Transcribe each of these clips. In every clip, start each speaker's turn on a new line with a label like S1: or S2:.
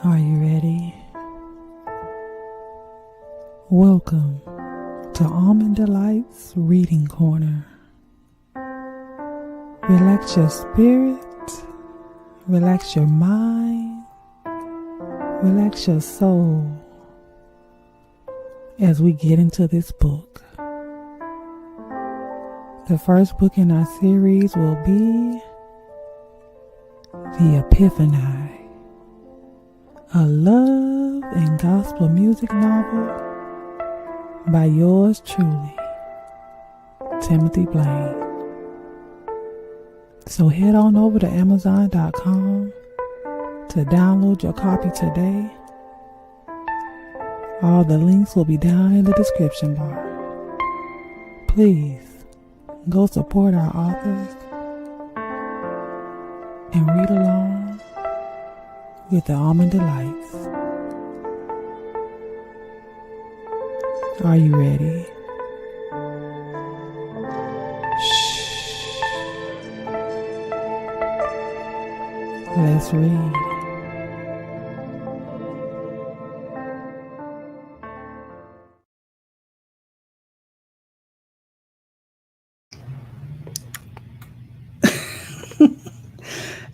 S1: Are you ready? Welcome to Almond Delights Reading Corner. Relax your spirit, relax your mind, relax your soul as we get into this book. The first book in our series will be The Epiphani, a love and gospel music novel by yours truly, Timothy Blaine. So head on over to Amazon.com to download your copy today. All the links will be down in the description bar. Please go support our authors and read along with the Almond Delights. Are you ready? Shh. Let's read.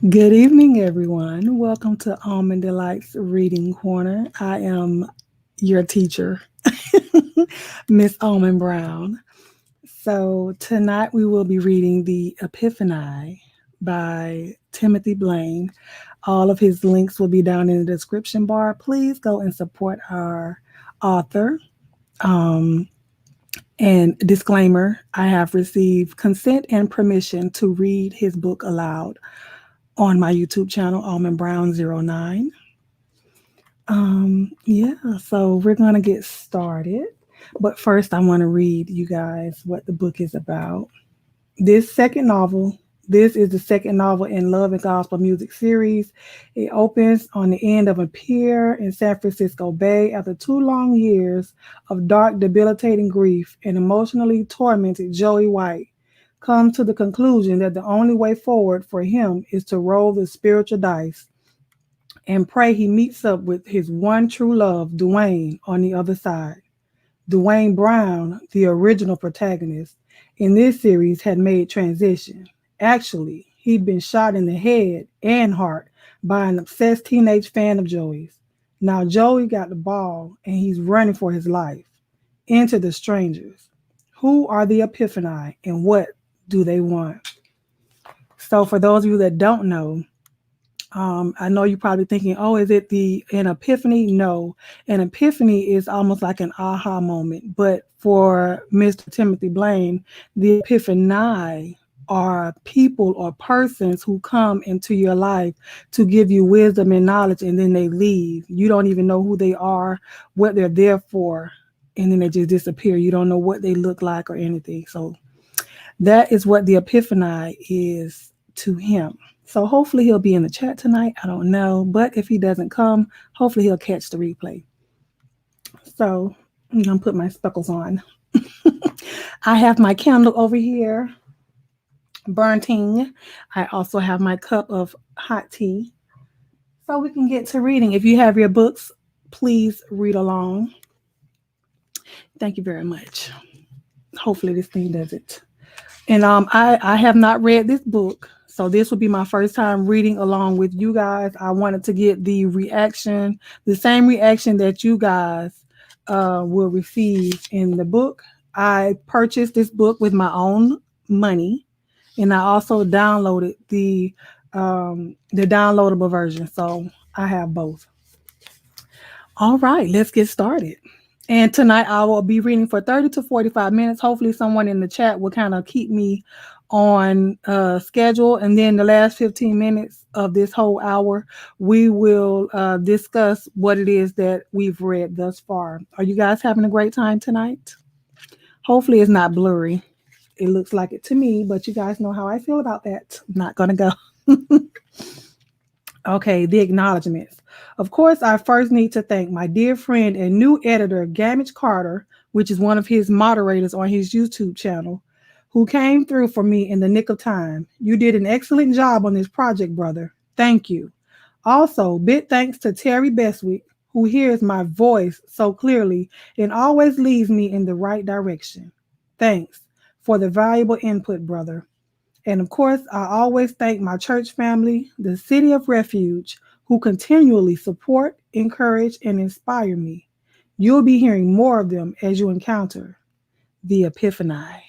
S1: Good evening, everyone. Welcome to Almond Delights Reading Corner. I am your teacher, Miss Almond Brown. So tonight we will be reading The Epiphani by Timothy Blaine. All of his links will be down in the description bar. Please go and support our author. And disclaimer, I have received consent and permission to read his book aloud on my YouTube channel, Almond Brown 09. So we're going to get started. But first, I want to read you guys what the book is about. This is the second novel in Love and Gospel Music series. It opens on the end of a pier in San Francisco Bay after 2 long years of dark, debilitating grief, and emotionally tormented Joey White comes to the conclusion that the only way forward for him is to roll the spiritual dice and pray he meets up with his one true love, Dwayne, on the other side. Dwayne Brown, the original protagonist in this series, had made transition. Actually, he'd been shot in the head and heart by an obsessed teenage fan of Joey's. Now Joey got the ball and he's running for his life. Enter the strangers. Who are the Epiphani and what do they want? So for those of you that don't know, I know you're probably thinking, oh, is it an epiphany? No, an epiphany is almost like an aha moment. But for Mr. Timothy Blaine, the epiphani are people or persons who come into your life to give you wisdom and knowledge, and then they leave. You don't even know who they are, what they're there for, and then they just disappear. You don't know what they look like or anything. So that is what the Epiphani is to him. So hopefully he'll be in the chat tonight. I don't know. But if he doesn't come, hopefully he'll catch the replay. So I'm going to put my speckles on. I have my candle over here, burning. I also have my cup of hot tea. So we can get to reading. If you have your books, please read along. Thank you very much. Hopefully this thing does it. And I have not read this book, so this will be my first time reading along with you guys. I wanted to get the reaction, the same reaction that you guys will receive in the book. I purchased this book with my own money, and I also downloaded the downloadable version, so I have both. All right, let's get started. And tonight I will be reading for 30 to 45 minutes. Hopefully someone in the chat will kind of keep me on schedule. And then the last 15 minutes of this whole hour, we will discuss what it is that we've read thus far. Are you guys having a great time tonight? Hopefully it's not blurry. It looks like it to me, but you guys know how I feel about that. I'm not going to go. Okay, the acknowledgements. Of course, I first need to thank my dear friend and new editor, Gamage Carter, which is one of his moderators on his YouTube channel, who came through for me in the nick of time. You did an excellent job on this project, brother. Thank you. Also, big thanks to Terry Beswick, who hears my voice so clearly and always leads me in the right direction. Thanks for the valuable input, brother. And of course, I always thank my church family, the City of Refuge, who continually support, encourage, and inspire me. You'll be hearing more of them as you encounter the Epiphani.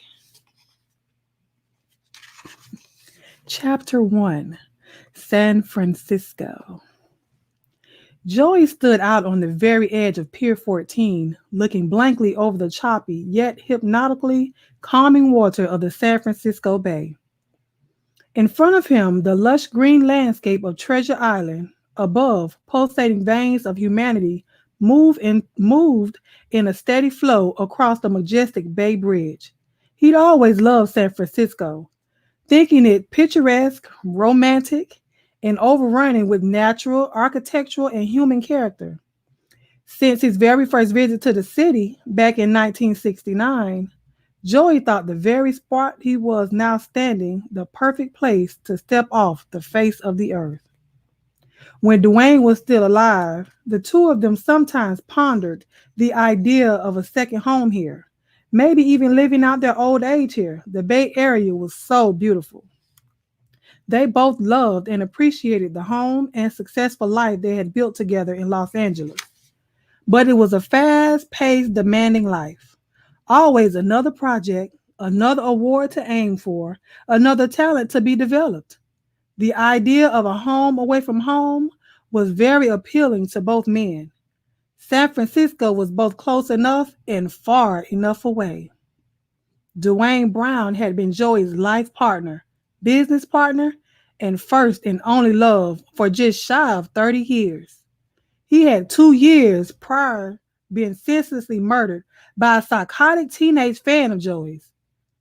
S1: Chapter 1, San Francisco. Joey stood out on the very edge of Pier 14, looking blankly over the choppy yet hypnotically calming water of the San Francisco Bay. In front of him, the lush green landscape of Treasure Island, above, pulsating veins of humanity moved in a steady flow across the majestic Bay Bridge. He'd always loved San Francisco, thinking it picturesque, romantic, and overrunning with natural, architectural, and human character. Since his very first visit to the city back in 1969, Joey thought the very spot he was now standing the perfect place to step off the face of the earth. When Dwayne was still alive, the two of them sometimes pondered the idea of a second home here, maybe even living out their old age here. The Bay Area was so beautiful. They both loved and appreciated the home and successful life they had built together in Los Angeles. But it was a fast-paced, demanding life. Always another project, another award to aim for, another talent to be developed. The idea of a home away from home was very appealing to both men. San Francisco was both close enough and far enough away. Dwayne Brown had been Joey's life partner, business partner, and first and only love for just shy of 30 years. He had 2 years prior been senselessly murdered by a psychotic teenage fan of Joey's.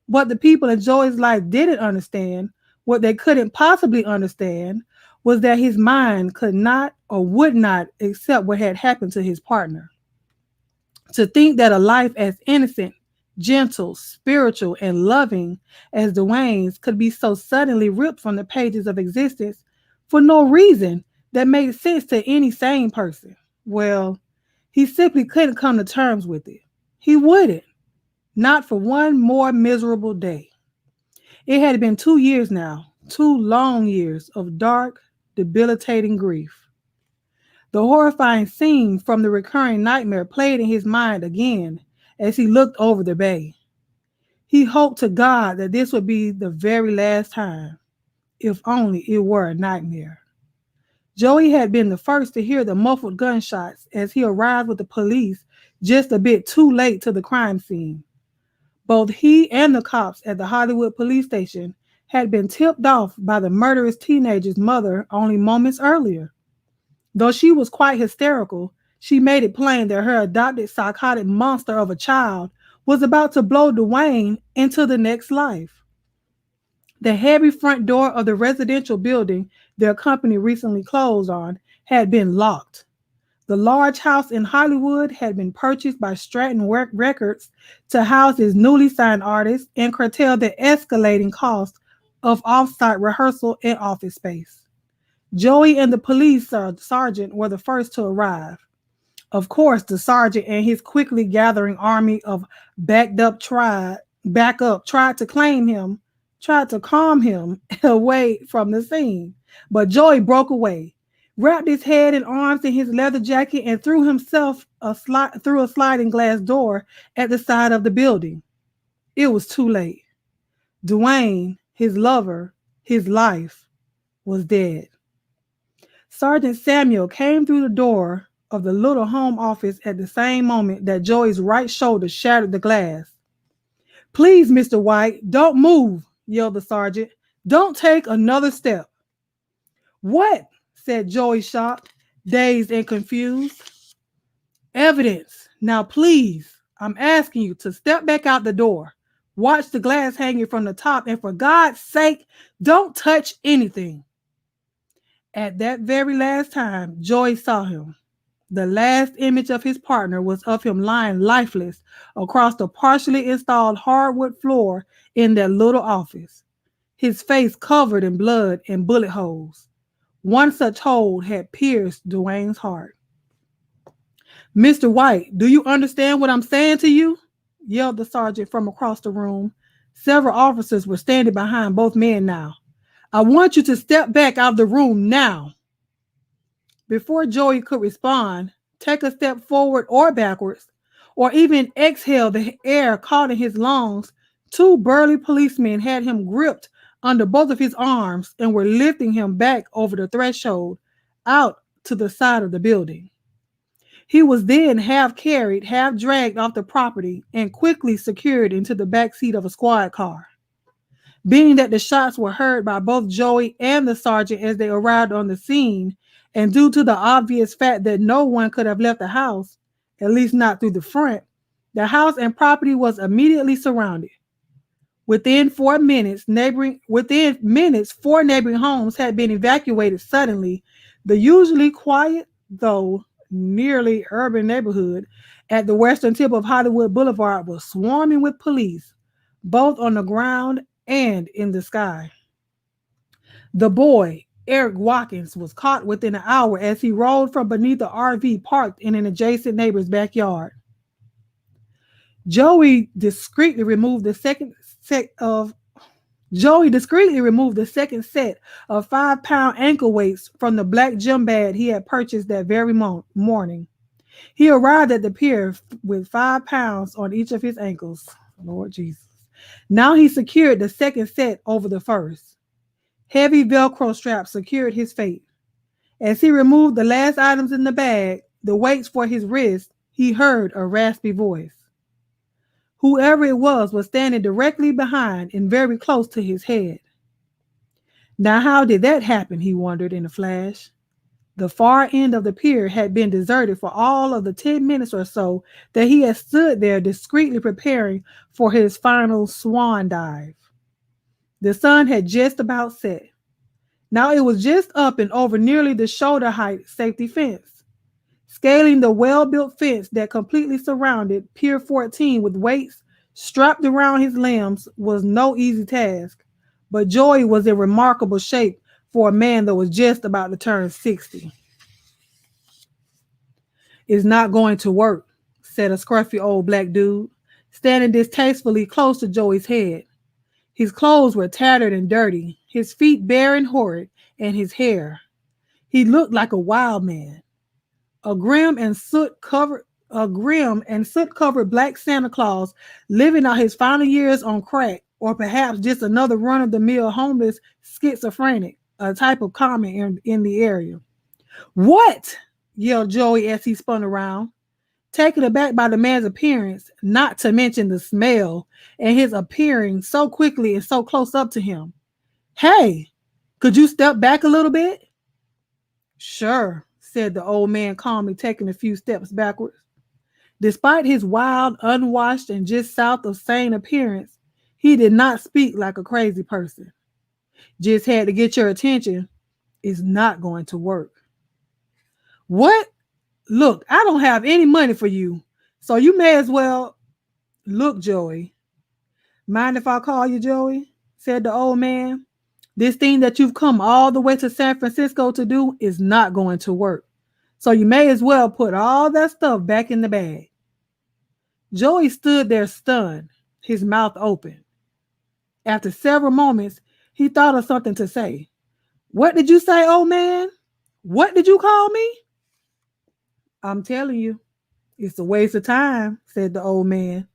S1: What the people in Joey's life didn't understand, what they couldn't possibly understand, was that his mind could not or would not accept what had happened to his partner. To think that a life as innocent, gentle, spiritual, and loving as Dwayne's could be so suddenly ripped from the pages of existence for no reason that made sense to any sane person. Well, he simply couldn't come to terms with it. He wouldn't. Not for one more miserable day. It had been 2 years now, 2 long years of dark, debilitating grief. The horrifying scene from the recurring nightmare played in his mind again as he looked over the bay. He hoped to God that this would be the very last time, if only it were a nightmare. Joey had been the first to hear the muffled gunshots as he arrived with the police just a bit too late to the crime scene. Both he and the cops at the Hollywood police station had been tipped off by the murderous teenager's mother only moments earlier. Though she was quite hysterical, she made it plain that her adopted psychotic monster of a child was about to blow Dwayne into the next life. The heavy front door of the residential building their company recently closed on had been locked. The large house in Hollywood had been purchased by Stratton Records to house its newly signed artists and curtail the escalating cost of off-site rehearsal and office space. Joey and the police sergeant were the first to arrive. Of course, the sergeant and his quickly gathering army of backup tried to tried to calm him away from the scene. But Joey broke away, wrapped his head and arms in his leather jacket, and threw himself through a sliding glass door at the side of the building. It was too late. Dwayne, his lover, his life, was dead. Sergeant Samuel came through the door of the little home office at the same moment that Joey's right shoulder shattered the glass. "Please, Mr. White, don't move," yelled the sergeant. "Don't take another step." "What?" said Joey, shocked, dazed, and confused. "Evidence. Now, please, I'm asking you to step back out the door. Watch the glass hanging from the top, and for God's sake, don't touch anything." At that very last time, Joey saw him. The last image of his partner was of him lying lifeless across the partially installed hardwood floor in that little office, his face covered in blood and bullet holes. One such hold had pierced Dwayne's heart. "Mr. White, do you understand what I'm saying to you?" yelled the sergeant from across the room. Several officers were standing behind both men now. "I want you to step back out of the room now." Before Joey could respond, take a step forward or backwards, or even exhale the air caught in his lungs, two burly policemen had him gripped under both of his arms and were lifting him back over the threshold out to the side of the building. He was then half carried, half dragged off the property and quickly secured into the back seat of a squad car. Being that the shots were heard by both Joey and the sergeant as they arrived on the scene, and due to the obvious fact that no one could have left the house, at least not through the front, the house and property was immediately surrounded. Within minutes, 4 neighboring homes had been evacuated suddenly. The usually quiet, though nearly urban neighborhood at the western tip of Hollywood Boulevard was swarming with police, both on the ground and in the sky. The boy, Eric Watkins, was caught within an hour as he rolled from beneath the RV parked in an adjacent neighbor's backyard. Joey discreetly removed the second set of 5-pound ankle weights from the black gym bag he had purchased that very morning. He arrived at the pier with 5 pounds on each of his ankles. Lord Jesus. Now he secured the second set over the first. Heavy Velcro straps secured his fate. As he removed the last items in the bag, the weights for his wrist, he heard a raspy voice. Whoever it was standing directly behind and very close to his head. Now how did that happen, he wondered in a flash. The far end of the pier had been deserted for all of the 10 minutes or so that he had stood there discreetly preparing for his final swan dive. The sun had just about set. Now it was just up and over nearly the shoulder height safety fence. Scaling the well-built fence that completely surrounded Pier 14 with weights strapped around his limbs was no easy task, but Joey was in remarkable shape for a man that was just about to turn 60. "It's not going to work," said a scruffy old black dude, standing distastefully close to Joey's head. His clothes were tattered and dirty, his feet bare and horrid, and his hair. He looked like a wild man. A grim and soot-covered black Santa Claus living out his final years on crack, or perhaps just another run-of-the-mill homeless schizophrenic, a type of comment in the area. "What?" yelled Joey as he spun around, taken aback by the man's appearance, not to mention the smell, and his appearing so quickly and so close up to him. "Hey, could you step back a little bit?" "Sure," said the old man calmly, taking a few steps backwards. Despite his wild, unwashed, and just south of sane appearance, he did not speak like a crazy person. "Just had to get your attention. It's not going to work." "What? Look, I don't have any money for you, so you may as well..." "Look, Joey." "Mind if I call you Joey?" said the old man. "This thing that you've come all the way to San Francisco to do is not going to work. So you may as well put all that stuff back in the bag." Joey stood there stunned, his mouth open. After several moments, he thought of something to say. "What did you say, old man? What did you call me?" "I'm telling you, it's a waste of time," said the old man.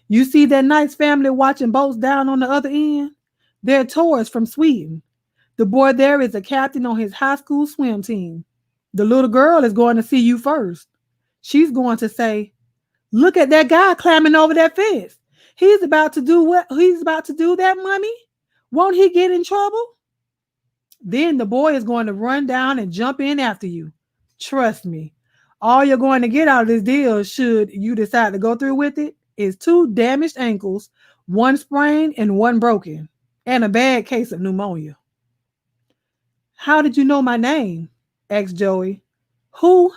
S1: "You see that nice family watching boats down on the other end? They're tourists from Sweden. The boy there is a captain on his high school swim team. The little girl is going to see you first. She's going to say, 'Look at that guy climbing over that fence. He's about to do that, mommy. Won't he get in trouble?' Then the boy is going to run down and jump in after you. Trust me, all you're going to get out of this deal, should you decide to go through with it, is 2 damaged ankles, 1 sprained and 1 broken, and a bad case of pneumonia." "How did you know my name?" asked Joey. "Who?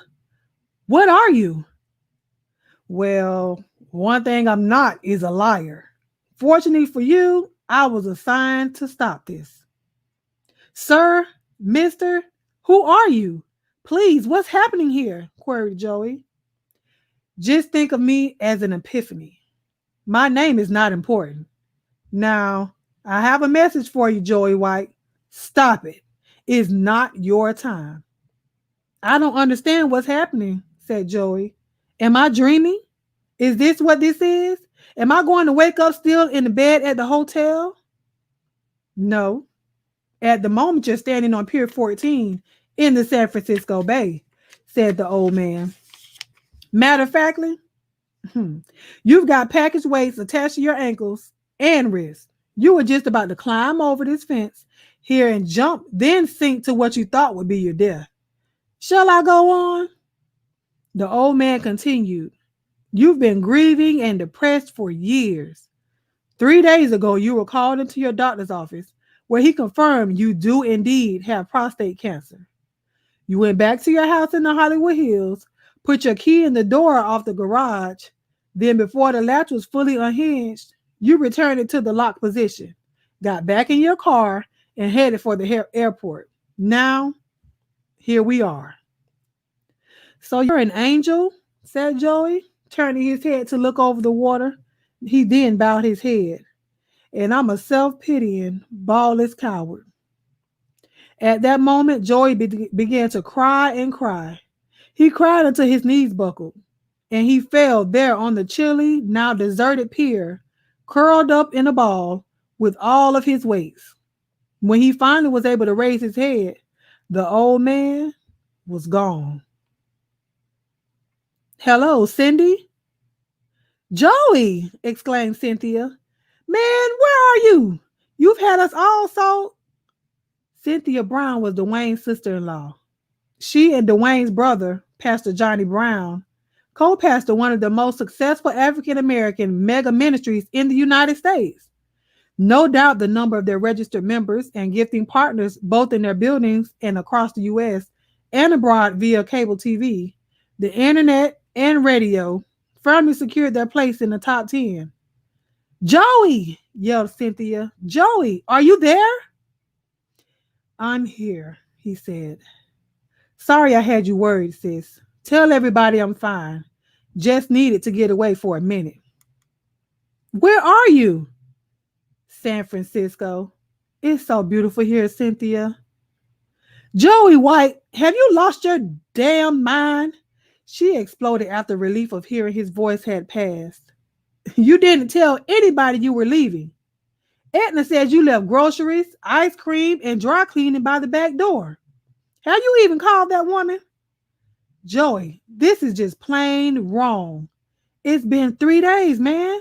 S1: What are you?" "Well, one thing I'm not is a liar. Fortunately for you, I was assigned to stop this." "Sir, Mister, Who are you? Please, what's happening here? Queried Joey. Just think of me as an epiphany. My name is not important. Now, I have a message for you, Joey White. Stop it. It's not your time. I don't understand what's happening, said Joey. Am I dreaming? Is this what this is? Am I going to wake up still in the bed at the hotel? No. At the moment, you're standing on Pier 14 in the San Francisco Bay, said the old man. Matter of factly, you've got package weights attached to your ankles and wrists. You were just about to climb over this fence here and jump, then sink to what you thought would be your death. Shall I go on? The old man continued. You've been grieving and depressed for years. 3 days ago, you were called into your doctor's office where he confirmed you do indeed have prostate cancer. You went back to your house in the Hollywood Hills, put your key in the door off the garage. Then before the latch was fully unhinged, you returned it to the locked position, got back in your car, and headed for the airport. Now, here we are. So you're an angel, said Joey, turning his head to look over the water. He then bowed his head. And I'm a self-pitying, ballless coward. At that moment, Joey began to cry and cry. He cried until his knees buckled, and he fell there on the chilly, now deserted pier, curled up in a ball with all of his weights. When he finally was able to raise his head, the old man was gone. Hello, Cindy? Joey, exclaimed Cynthia. Man, where are you? You've had us all so... Cynthia Brown was Dwayne's sister-in-law. She and Dwayne's brother, Pastor Johnny Brown, co-pastor one of the most successful African-American mega ministries in the United States. No doubt the number of their registered members and gifting partners, both in their buildings and across the U.S. and abroad via cable TV, the internet, and radio, firmly secured their place in the top 10. Joey, yelled Cynthia. Joey, are you there? I'm here, he said. Sorry I had you worried, sis. Tell everybody I'm fine. Just needed to get away for a minute. Where are you? San Francisco. It's so beautiful here, Cynthia. Joey White, have you lost your damn mind? She exploded after relief of hearing his voice had passed. You didn't tell anybody you were leaving. Edna said you left groceries, ice cream, and dry cleaning by the back door. Have you even called that woman? Joey, this is just plain wrong. It's been 3 days, man.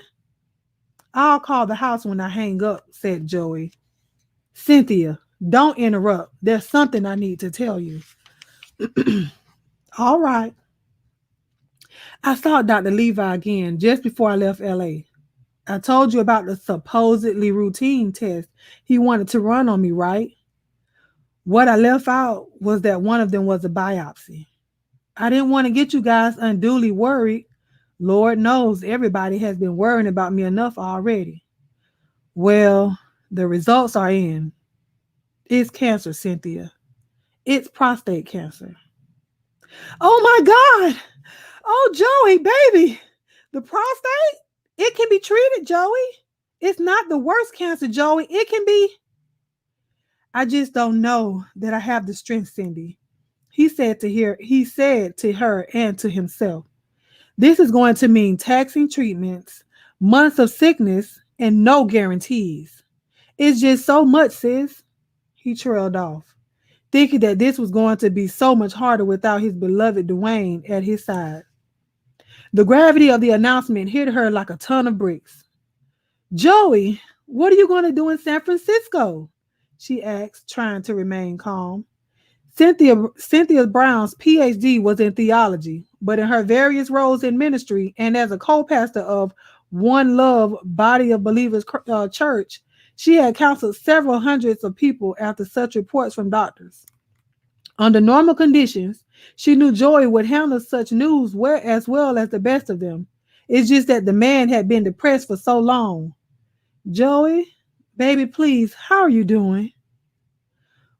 S1: I'll call the house when I hang up, said Joey. Cynthia, don't interrupt. There's something I need to tell you. All right. I saw Dr. Levi again just before I left LA. I told you about the supposedly routine test he wanted to run on me, right? What I left out was that one of them was a biopsy. I didn't want to get you guys unduly worried. Lord knows everybody has been worrying about me enough already. Well, the results are in. It's cancer, Cynthia. It's prostate cancer. Oh my God! Oh, Joey, baby! The prostate? It can be treated, Joey. It's not the worst cancer, Joey. It can be. I just don't know that I have the strength, Cindy. He said to her and to himself. This is going to mean taxing treatments, months of sickness, and no guarantees. It's just so much, sis. He trailed off, thinking that this was going to be so much harder without his beloved Dwayne at his side. The gravity of the announcement hit her like a ton of bricks. Joey, what are you going to do in San Francisco? She asked, trying to remain calm. Cynthia Brown's PhD was in theology, but in her various roles in ministry and as a co-pastor of One Love Body of Believers Church, she had counseled several hundreds of people after such reports from doctors. Under normal conditions, she knew Joey would handle such news as well as the best of them. It's just that the man had been depressed for so long. Joey, baby, please, how are you doing?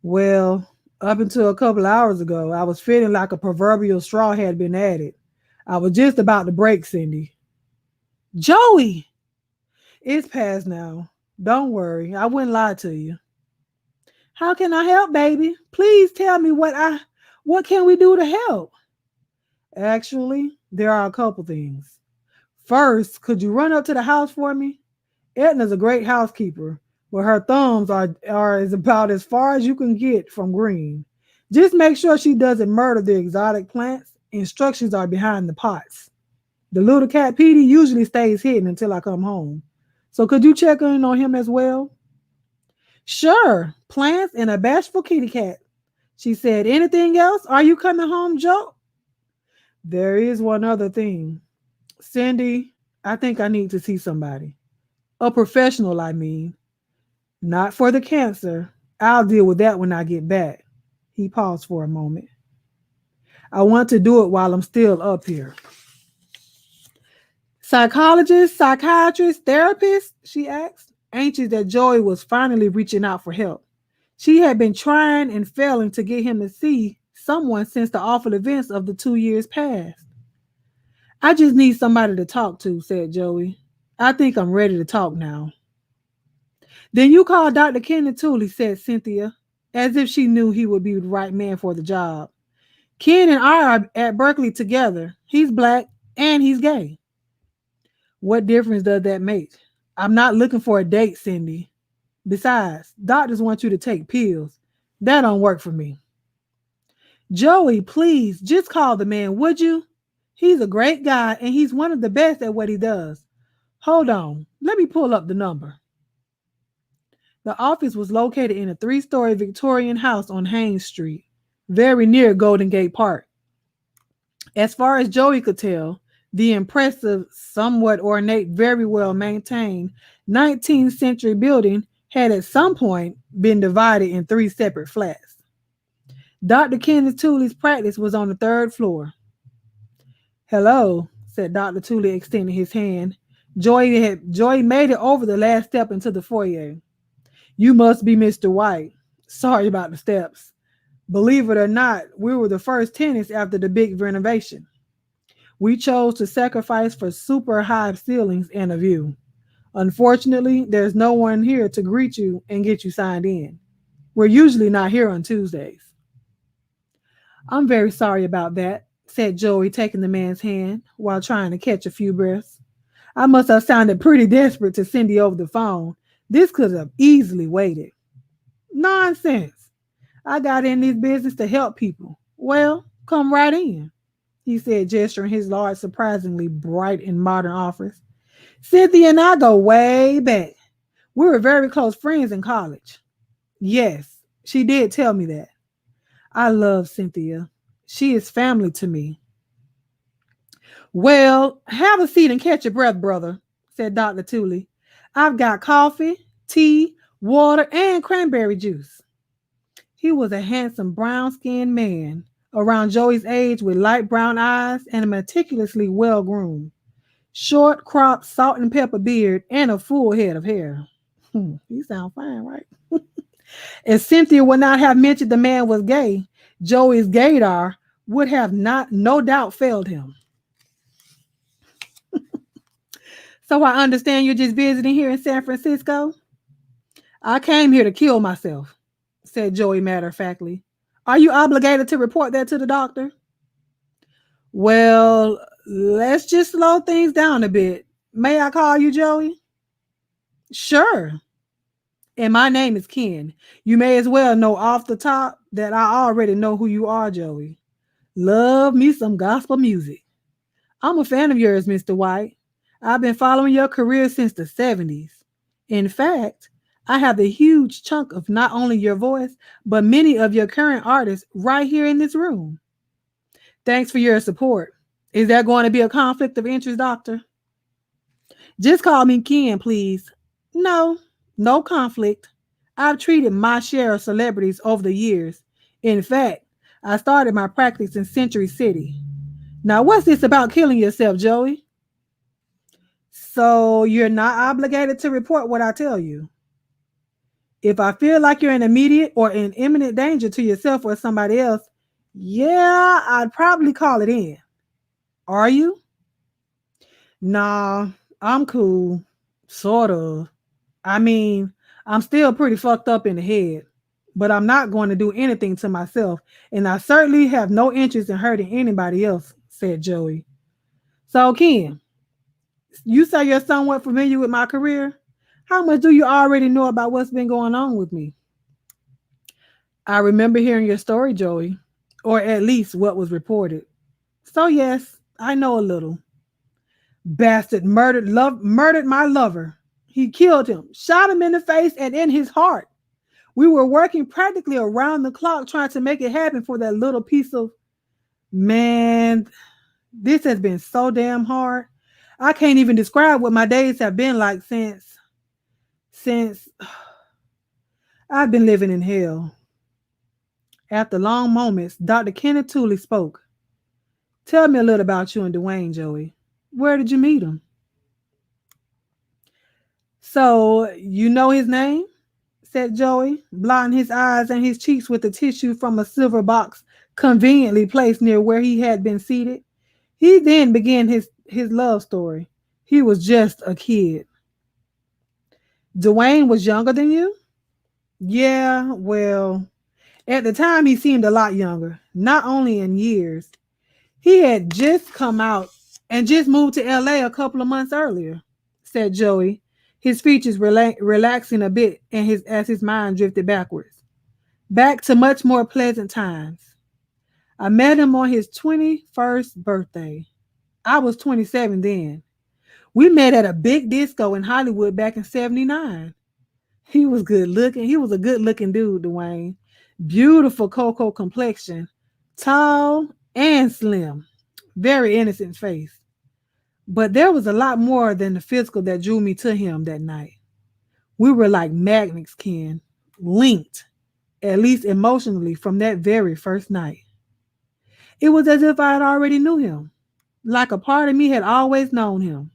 S1: Well, Up until a couple hours ago, I was feeling like a proverbial straw had been added. I was just about to break, Cindy. Joey! It's past now. Don't worry, I wouldn't lie to you. How can I help, baby? Please tell me what can we do to help? Actually, there are a couple things. First, could you run up to the house for me? Edna's a great housekeeper, but her thumbs are is about as far as you can get from green. Just make sure she doesn't murder the exotic plants. Instructions are behind the pots. The little cat Petey usually stays hidden until I come home. So could you check in on him as well? Sure, plants and a bashful kitty cat. She said, anything else? Are you coming home, Joe? There is one other thing. Cindy, I think I need to see somebody. A professional, I mean. Not for the cancer. I'll deal with that when I get back. He paused for a moment. I want to do it while I'm still up here. Psychologist, psychiatrist, therapist? She asked, anxious that Joey was finally reaching out for help. She had been trying and failing to get him to see someone since the awful events of the 2 years past. I just need somebody to talk to, said Joey. I think I'm ready to talk now. Then you call Dr. Kenneth Tooley, said Cynthia, as if she knew he would be the right man for the job. Ken and I are at Berkeley together. He's black and he's gay. What difference does that make? I'm not looking for a date, Cindy. Besides, doctors want you to take pills. That don't work for me. Joey, please, just call the man, would you? He's a great guy and he's one of the best at what he does. Hold on, let me pull up the number. The office was located in a 3-story Victorian house on Haynes Street, very near Golden Gate Park. As far as Joey could tell, the impressive, somewhat ornate, very well maintained 19th century building had at some point been divided in 3 separate flats. Dr. Kenneth Tooley's practice was on the 3rd floor. Hello, said Dr. Tooley, extending his hand. Joey made it over the last step into the foyer. You must be Mr. White. Sorry about the steps. Believe it or not, we were the first tenants after the big renovation. We chose to sacrifice for super high ceilings and a view. Unfortunately, there's no one here to greet you and get you signed in. We're usually not here on Tuesdays. I'm very sorry about that, said Joey, taking the man's hand while trying to catch a few breaths. I must have sounded pretty desperate to Cindy over the phone. This could have easily waited. Nonsense. I got in this business to help people. Well, come right in, he said, gesturing his large, surprisingly bright and modern office. Cynthia and I go way back. We were very close friends in college. Yes, she did tell me that. I love Cynthia. She is family to me. Well, have a seat and catch your breath, brother, said Dr. Tooley. I've got coffee, tea, water, and cranberry juice. He was a handsome brown-skinned man, around Joey's age with light brown eyes and meticulously well-groomed. Short, cropped, salt and pepper beard, and a full head of hair. You sound fine, right? If Cynthia would not have mentioned the man was gay, Joey's gaydar would have no doubt failed him. So I understand you're just visiting here in San Francisco? I came here to kill myself, said Joey matter-of-factly. Are you obligated to report that to the doctor? Well, let's just slow things down a bit. May I call you Joey? Sure. And my name is Ken. You may as well know off the top that I already know who you are, Joey. Love me some gospel music. I'm a fan of yours, Mr. White. I've been following your career since the 70s. In fact, I have a huge chunk of not only your voice, but many of your current artists right here in this room. Thanks for your support. Is there going to be a conflict of interest, doctor? Just call me Ken, please. No conflict. I've treated my share of celebrities over the years. In fact, I started my practice in Century City. Now, what's this about killing yourself, Joey? So you're not obligated to report what I tell you? If I feel like you're in immediate or in imminent danger to yourself or somebody else, yeah, I'd probably call it in. Are you? Nah, I'm cool. Sort of. I mean, I'm still pretty fucked up in the head, but I'm not going to do anything to myself, and I certainly have no interest in hurting anybody else, said Joey. So, Ken, you say you're somewhat familiar with my career. How much do you already know about what's been going on with me? I remember hearing your story, Joey, or at least what was reported. So, yes, I know a little. Bastard murdered my lover. He killed him, shot him in the face and in his heart. We were working practically around the clock trying to make it happen for that little piece of man. This has been so damn hard. I can't even describe what my days have been like since I've been living in hell. After long moments, Dr. Kenneth Tooley spoke. Tell me a little about you and Dwayne, Joey. Where did you meet him? So, you know his name? Said Joey, blotting his eyes and his cheeks with the tissue from a silver box conveniently placed near where he had been seated. He then began his love story. He was just a kid. Dwayne was younger than you? Yeah, well, at the time he seemed a lot younger, not only in years. He had just come out and just moved to LA a couple of months earlier, said Joey, his features relaxing a bit and as his mind drifted backwards. Back to much more pleasant times. I met him on his 21st birthday. I was 27 then. We met at a big disco in Hollywood back in 79. He was good looking. He was a good looking dude, Dwayne. Beautiful cocoa complexion, tall and slim, very innocent face. But there was a lot more than the physical that drew me to him that night. We were like magnets, Ken, linked, at least emotionally, from that very first night. It was as if I had already knew him, like a part of me had always known him.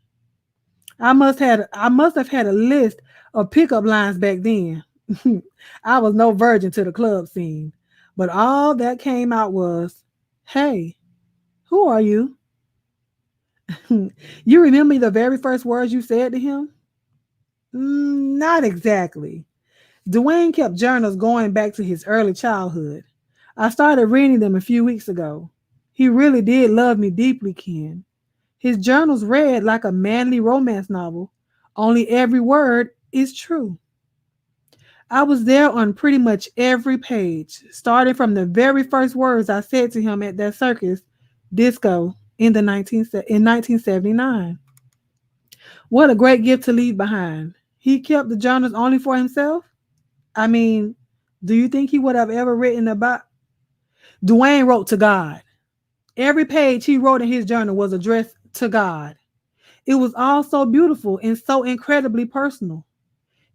S1: I must have had a list of pickup lines back then. I was no virgin to the club scene. But all that came out was, "Hey, who are you?" You remember the very first words you said to him? Not exactly. Dwayne kept journals going back to his early childhood. I started reading them a few weeks ago. He really did love me deeply, Ken. His journals read like a manly romance novel, only every word is true. I was there on pretty much every page, starting from the very first words I said to him at that circus disco in 1979. What a great gift to leave behind. He kept the journals only for himself? I mean, do you think he would have ever written about? Dwayne wrote to God. Every page he wrote in his journal was addressed to God. It was all so beautiful and so incredibly personal.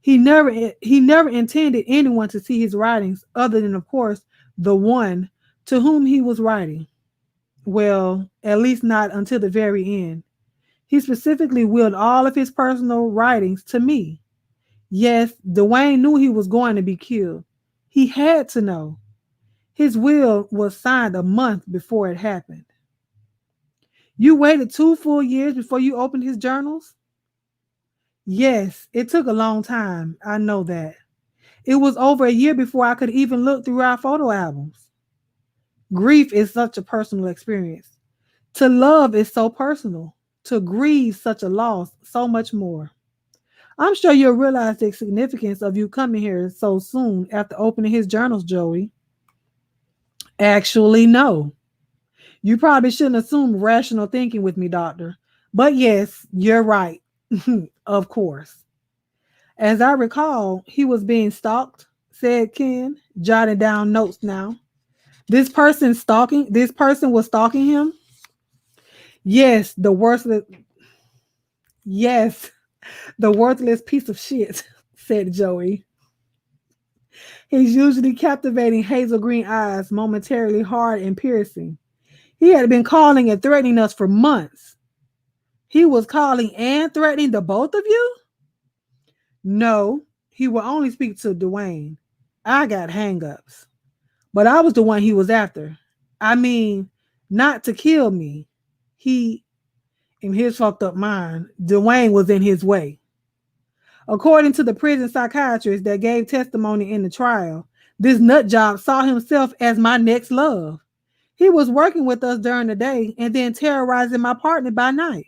S1: He never intended anyone to see his writings other than, of course, the one to whom he was writing. Well, at least not until the very end. He specifically willed all of his personal writings to me. Yes, Dwayne knew he was going to be killed. He had to know. His will was signed a month before it happened. You waited 2 full years before you opened his journals? Yes, it took a long time. I know that. It was over a year before I could even look through our photo albums. Grief is such a personal experience. To love is so personal. To grieve such a loss, so much more. I'm sure you'll realize the significance of you coming here so soon after opening his journals, Joey. Actually, no. You probably shouldn't assume rational thinking with me, Doctor. But yes, you're right. Of course. As I recall, he was being stalked, said Ken, jotting down notes now. This person was stalking him? Yes, yes, the worthless piece of shit, said Joey. His usually captivating hazel green eyes momentarily hard and piercing. He had been calling and threatening us for months. He was calling and threatening the both of you? No, he would only speak to Dwayne. I got hangups, but I was the one he was after. I mean, not to kill me. He, in his fucked up mind, Dwayne was in his way. According to the prison psychiatrist that gave testimony in the trial, this nut job saw himself as my next love. He was working with us during the day and then terrorizing my partner by night.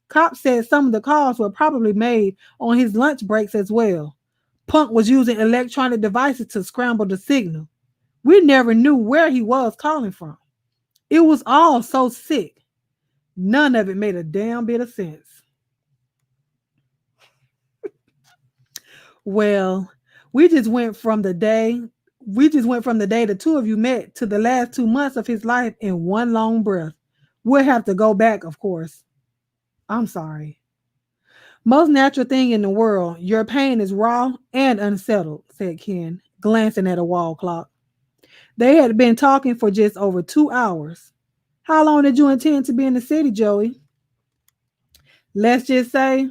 S1: Cops said some of the calls were probably made on his lunch breaks as well. Punk was using electronic devices to scramble the signal. We never knew where he was calling from. It was all so sick. None of it made a damn bit of sense. Well, we just went from the day the two of you met to the last 2 months of his life in one long breath. We'll have to go back, of course. I'm sorry. Most natural thing in the world, your pain is raw and unsettled, said Ken, glancing at a wall clock. They had been talking for just over 2 hours. How long did you intend to be in the city, Joey? Let's just say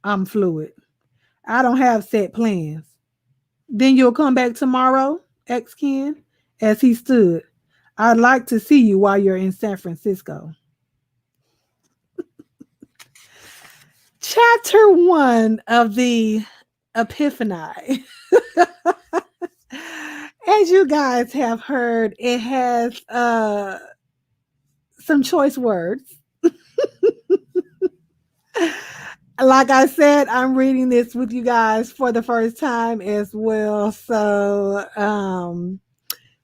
S1: I'm fluid. I don't have set plans. Then you'll come back tomorrow, ex Ken, as he stood. I'd like to see you while you're in San Francisco. Chapter 1 of the Epiphani. As you guys have heard, it has some choice words. Like I said, I'm reading this with you guys for the first time as well. So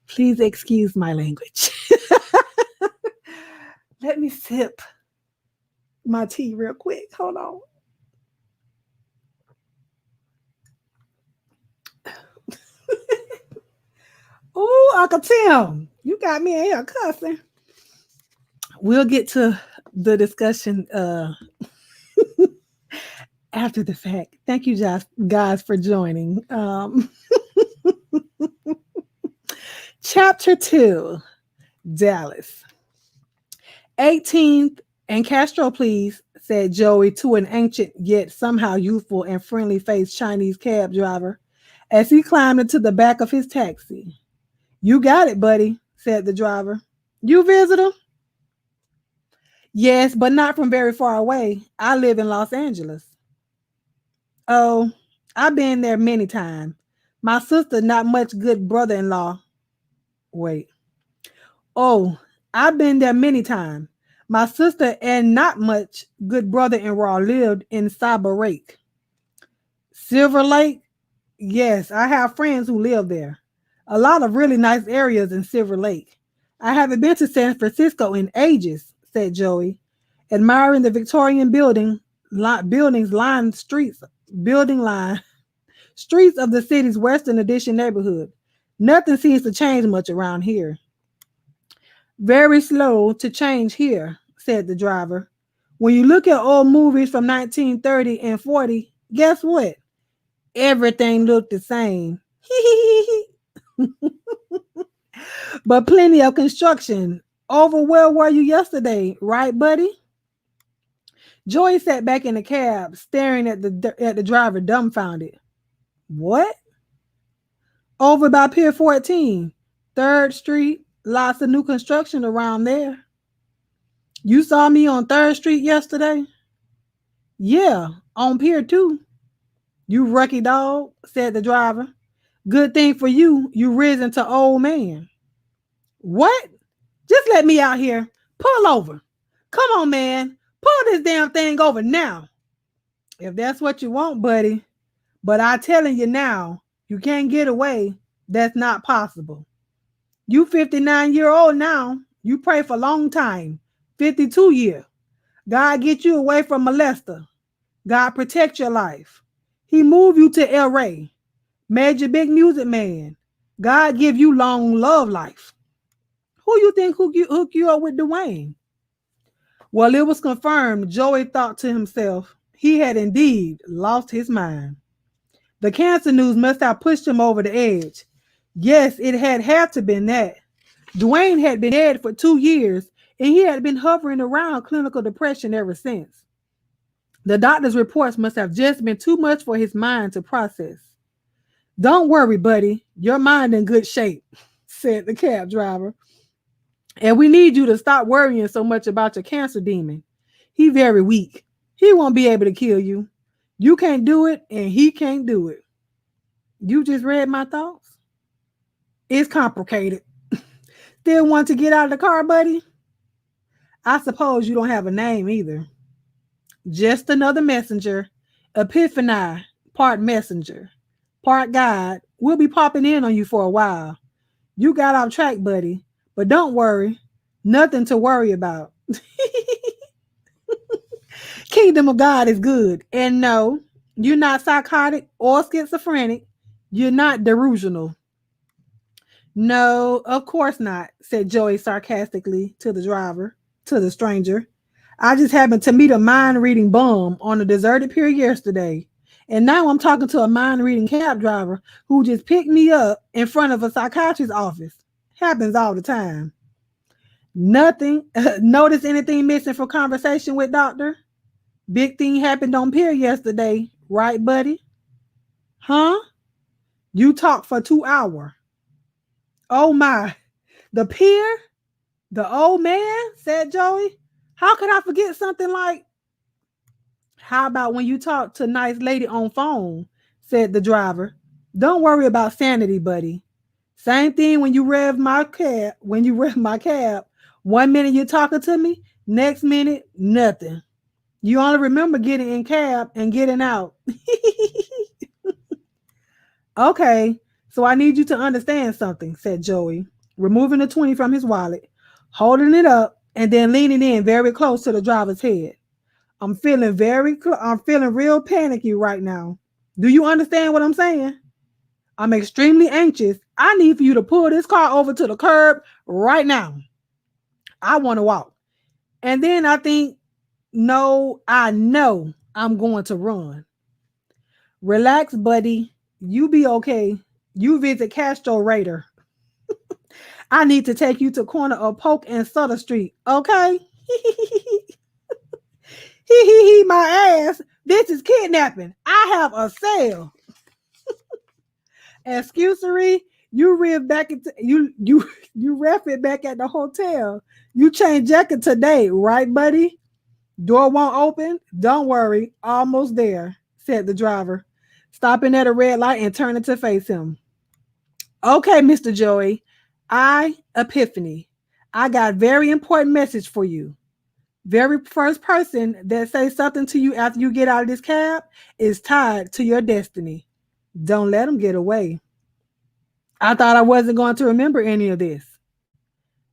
S1: please excuse my language. Let me sip my tea real quick. Hold on. Oh, Uncle Tim, you got me in here cussing. We'll get to the discussion after the fact. Thank you guys for joining. Chapter 2, Dallas. 18th and Castro, please, said Joey to an ancient yet somehow youthful and friendly-faced Chinese cab driver as he climbed into the back of his taxi. You got it, buddy, said the driver. You visitor? Yes, but not from very far away. I live in Los Angeles. Oh, I've been there many times. My sister not much good brother-in-law. Wait. Oh, I've been there many times. My sister and not much good brother-in-law lived in Cyber Lake. Silver Lake? Yes, I have friends who live there. A lot of really nice areas in Silver Lake. I haven't been to San Francisco in ages, said Joey, admiring the Victorian buildings lined streets of the city's Western Addition neighborhood. Nothing seems to change much around here. Very slow to change here, said the driver. When you look at old movies from 1930 and 40, guess what? Everything looked the same. But plenty of construction. Over where were you yesterday, right, buddy? Joey sat back in the cab, staring at the driver, dumbfounded. What? Over by Pier 14, 3rd Street. Lots of new construction around there. You saw me on 3rd Street yesterday? Yeah, on Pier 2. You rucky dog, said the driver. Good thing for you, you risen to old man. What? Just let me out here. Pull over. Come on, man. Pull this damn thing over now. If that's what you want, buddy. But I'm telling you now, you can't get away. That's not possible. You 59-year-old now. You pray for a long time. 52 year. God get you away from molester. God protect your life. He moved you to LA. Made you big music man. God give you long love life. Who you think hook you up with Dwayne? Well, it was confirmed. Joey thought to himself, he had indeed lost his mind. The cancer news must have pushed him over the edge. Yes, it had to been that. Dwayne had been dead for 2 years, and he had been hovering around clinical depression ever since. The doctor's reports must have just been too much for his mind to process. Don't worry, buddy. Your mind in good shape, said the cab driver. And we need you to stop worrying so much about your cancer demon. He very weak. He won't be able to kill you. You can't do it, and he can't do it. You just read my thoughts. It's complicated. Still want to get out of the car, buddy? I suppose you don't have a name either. Just another messenger. Epiphani, part messenger, part guide. We'll be popping in on you for a while. You got off track, buddy. But don't worry. Nothing to worry about. Kingdom of God is good. And no, you're not psychotic or schizophrenic. You're not delusional. No, of course not, said Joey sarcastically to the stranger. I just happened to meet a mind reading bum on a deserted pier yesterday. And now I'm talking to a mind reading cab driver who just picked me up in front of a psychiatrist's office. Happens all the time. Nothing. Notice anything missing from conversation with doctor? Big thing happened on pier yesterday, right, buddy? Huh? You talked for 2 hours. Oh my. The pier? The old man? Said Joey. How could I forget something like, how about when you talk to nice lady on phone? Said the driver. Don't worry about sanity, buddy. Same thing when you rev my cab. 1 minute you're talking to me, next minute, nothing. You only remember getting in cab and getting out. Okay, so I need you to understand something, said Joey, removing the 20 from his wallet, holding it up, and then leaning in very close to the driver's head. I'm feeling real panicky right now. Do you understand what I'm saying? I'm extremely anxious. I need for you to pull this car over to the curb right now. I want to walk. And then I think, no, I know I'm going to run. Relax, buddy. You be okay. You visit Castro Raider. I need to take you to corner of Polk and Sutter Street. Okay? He, my ass. This is kidnapping. I have a sale. Excusery, you ref back into you ref it back at the hotel. You change jacket today, right, buddy? Door won't open. Don't worry, almost there, said the driver, stopping at a red light and turning to face him. Okay, Mr. Joey, Epiphani. I got very important message for you. Very first person that says something to you after you get out of this cab is tied to your destiny. Don't let them get away. I thought I wasn't going to remember any of this.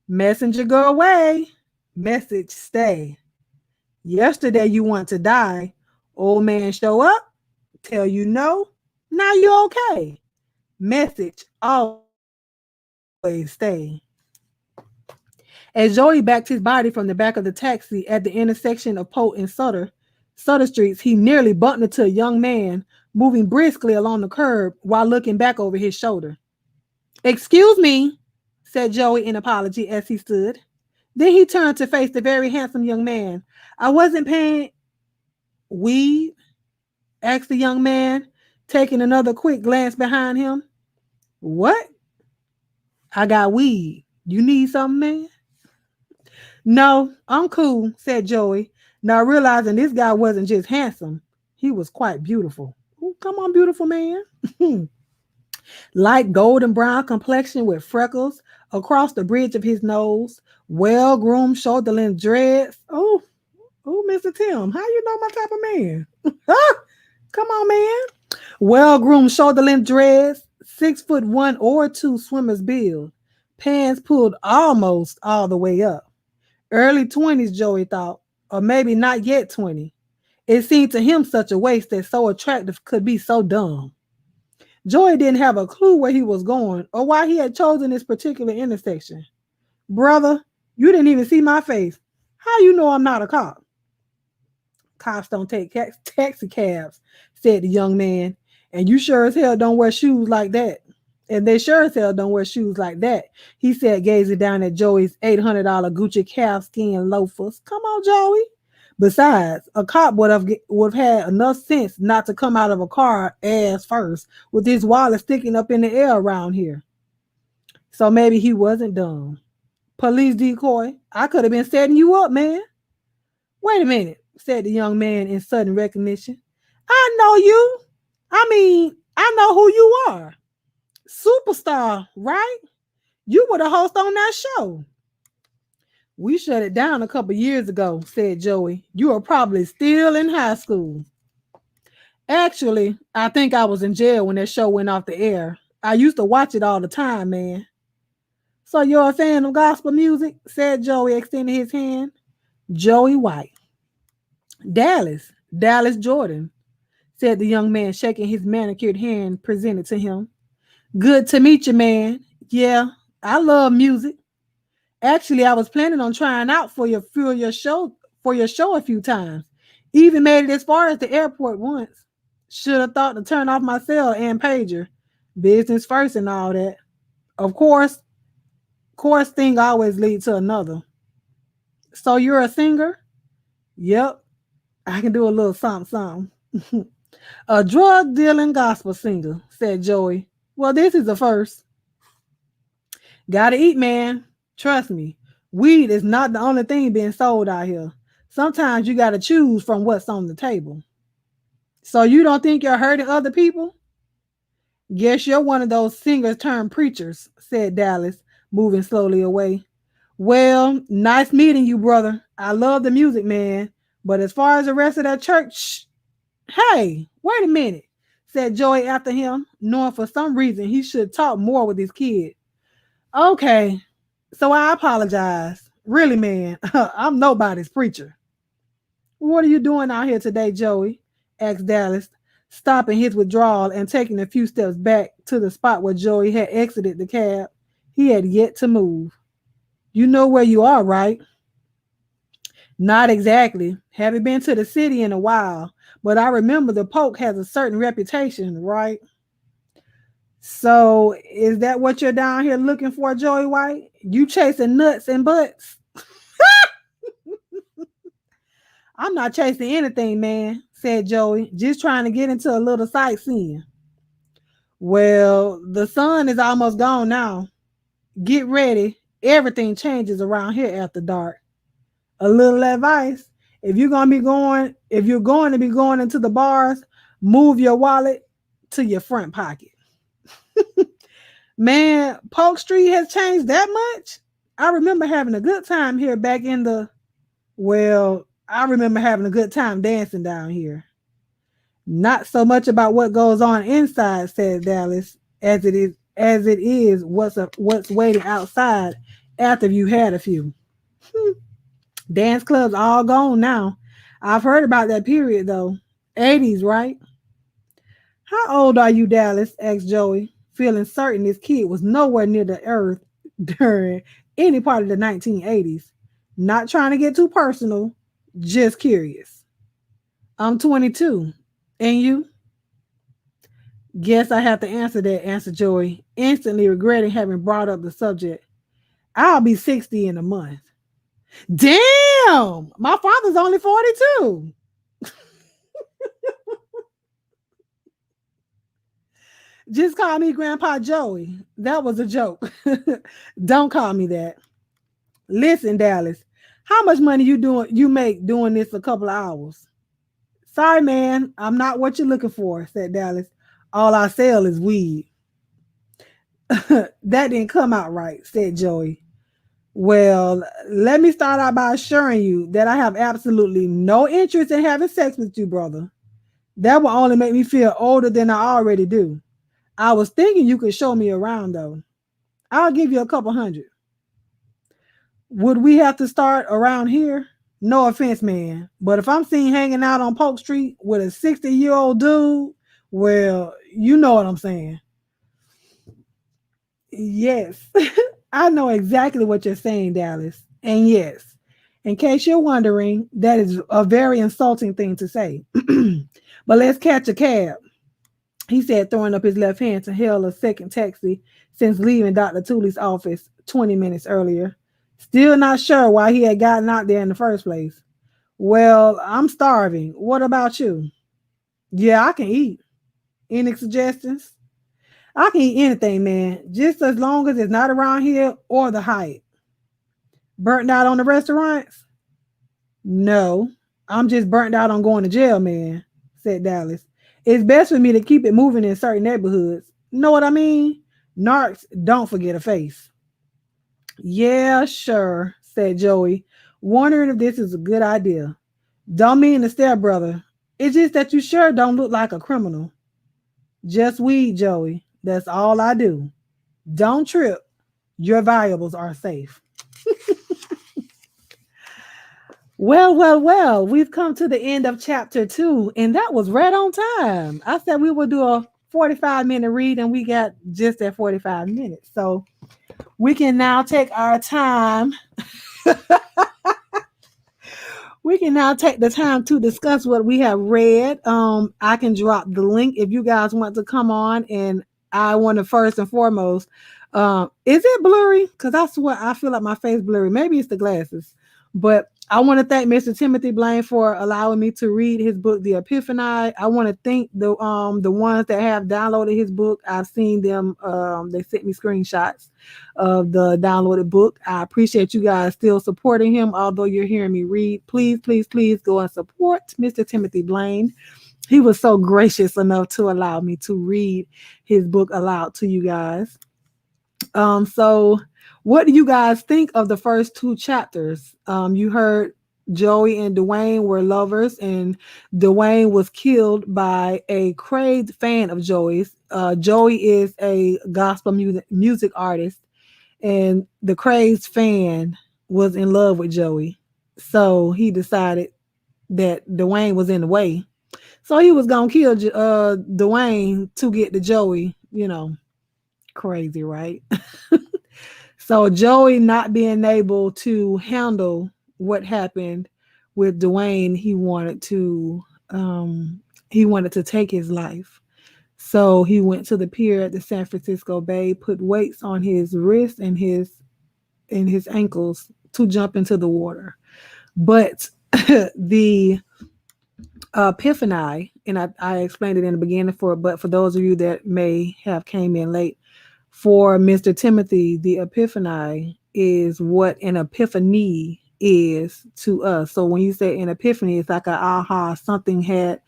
S1: Messenger go away. Message stay. Yesterday you want to die. Old man show up. Tell you no. Now you're okay. Message always stay. As Joey backed his body from the back of the taxi at the intersection of Polk and Sutter Streets, he nearly bumped into a young man moving briskly along the curb while looking back over his shoulder. Excuse me, said Joey in apology as he stood. Then he turned to face the very handsome young man. I wasn't paying. Weed? Asked the young man, taking another quick glance behind him. What? I got weed. You need something, man? No, I'm cool, said Joey, now realizing this guy wasn't just handsome, he was quite beautiful. Ooh, come on, beautiful man. Light golden brown complexion with freckles across the bridge of his nose, well-groomed shoulder-length dreads. Oh, Mr. Tim, how you know my type of man? Come on, man. Well-groomed shoulder-length dreads, 6'1" or 2" swimmer's build, pants pulled almost all the way up. Early 20s, Joey thought, or maybe not yet 20. It seemed to him such a waist that so attractive could be so dumb. Joey didn't have a clue where he was going or why he had chosen this particular intersection. Brother, you didn't even see my face. How you know I'm not a cop? Cops don't take taxi cabs, said the young man. And you sure as hell don't wear shoes like that. And they sure as hell don't wear shoes like that, he said, gazing down at Joey's $800 Gucci calfskin loafers. Come on, Joey. Besides, a cop would have had enough sense not to come out of a car ass first with his wallet sticking up in the air around here. So maybe he wasn't dumb. Police decoy. I could have been setting you up, man. Wait a minute, said the young man in sudden recognition. I know you. I know who you are. Superstar, right? You were the host on that show. We shut it down a couple years ago, said Joey. You are probably still in high school. Actually, I think I was in jail when that show went off the air. I used to watch it all the time, man. So you're a fan of gospel music? Said Joey, extending his hand. Joey White. Dallas Jordan, said the young man, shaking his manicured hand presented to him. Good to meet you, man. Yeah, I love music. Actually, I was planning on trying out for your show a few times. Even made it as far as the airport once. Should have thought to turn off my cell and pager. Business first and all that. Of course thing always leads to another. So you're a singer? Yep. I can do a little something. A drug dealing gospel singer, said Joey. Well, this is the first. Gotta eat, man. Trust me. Weed is not the only thing being sold out here. Sometimes you gotta choose from what's on the table. So you don't think you're hurting other people? Guess you're one of those singers turned preachers, said Dallas, moving slowly away. Well, nice meeting you, brother. I love the music, man. But as far as the rest of that church, hey, wait a minute, said Joey after him, knowing for some reason he should talk more with his kid. Okay, so I apologize. Really, man, I'm nobody's preacher. What are you doing out here today, Joey? Asked Dallas, stopping his withdrawal and taking a few steps back to the spot where Joey had exited the cab. He had yet to move. You know where you are, right? Not exactly. Haven't been to the city in a while, but I remember the Poke has a certain reputation, right? So is that what you're down here looking for, Joey White? You chasing nuts and butts? I'm not chasing anything, man, said Joey, just trying to get into a little sightseeing. Well, the sun is almost gone now. Get ready. Everything changes around here after dark. A little advice. If you're going to be going into the bars, move your wallet to your front pocket. Man, Polk Street has changed that much? I remember having a good time here back in the I remember having a good time dancing down here. Not so much about what goes on inside, said Dallas, as it is what's waiting outside after you had a few. Dance clubs all gone now. I've heard about that period though. 80s, right? How old are you, Dallas? Asked Joey, feeling certain this kid was nowhere near the earth during any part of the 1980s. Not trying to get too personal, just curious. I'm 22. And you? Guess I have to answer that, answered Joey, instantly regretting having brought up the subject. I'll be 60 in a month. Damn! My father's only 42. Just call me Grandpa Joey. That was a joke. Don't call me that. Listen, Dallas, how much money you make doing this a couple of hours? Sorry, man, I'm not what you're looking for, said Dallas. All I sell is weed. That didn't come out right, said Joey. Well, let me start out by assuring you that I have absolutely no interest in having sex with you, brother. That will only make me feel older than I already do. I was thinking you could show me around, though. I'll give you a couple hundred. Would we have to start around here? No offense, man, but if I'm seen hanging out on Polk Street with a 60-year-old dude, well, you know what I'm saying. Yes, I know exactly what you're saying, Dallas. And yes, in case you're wondering, that is a very insulting thing to say. But let's catch a cab, he said, throwing up his left hand to hail a second taxi since leaving Dr. Tooley's office 20 minutes earlier. Still not sure why he had gotten out there in the first place. Well, I'm starving. What about you? Yeah, I can eat. Any suggestions? I can eat anything, man, just as long as it's not around here or the height. Burnt out on the restaurants? No, I'm just burnt out on going to jail, man, said Dallas. It's best for me to keep it moving in certain neighborhoods. Know what I mean? Narcs don't forget a face. Yeah, sure, said Joey, wondering if this is a good idea. Don't mean to stare, brother. It's just that you sure don't look like a criminal. Just weed, Joey. That's all I do. Don't trip. Your valuables are safe. Well, we've come to the end of chapter 2, and that was right on time. I said we would do a 45-minute read, and we got just at 45 minutes. So we can now take our time. We can now take the time to discuss what we have read. I can drop the link if you guys want to come on, and I want to first and foremost, is it blurry? Because I swear I feel like my face blurry. Maybe it's the glasses, but I want to thank Mr. Timothy Blaine for allowing me to read his book, The Epiphani. I want to thank the ones that have downloaded his book. I've seen them. They sent me screenshots of the downloaded book. I appreciate you guys still supporting him, although you're hearing me read. Please, please, please go and support Mr. Timothy Blaine. He was so gracious enough to allow me to read his book aloud to you guys. So what do you guys think of the first 2 chapters? You heard Joey and Dwayne were lovers, and Dwayne was killed by a crazed fan of Joey's. Joey is a gospel music artist, and the crazed fan was in love with Joey. So he decided that Dwayne was in the way. So he was going to kill Dwayne to get to Joey, crazy, right? So Joey not being able to handle what happened with Dwayne, he wanted to take his life. So he went to the pier at the San Francisco Bay, put weights on his wrists and his ankles to jump into the water. But the Epiphani, and I explained it in the beginning but for those of you that may have came in late, for Mr. Timothy, the Epiphani is what an epiphany is to us. So when you say an epiphany, it's like a aha, something had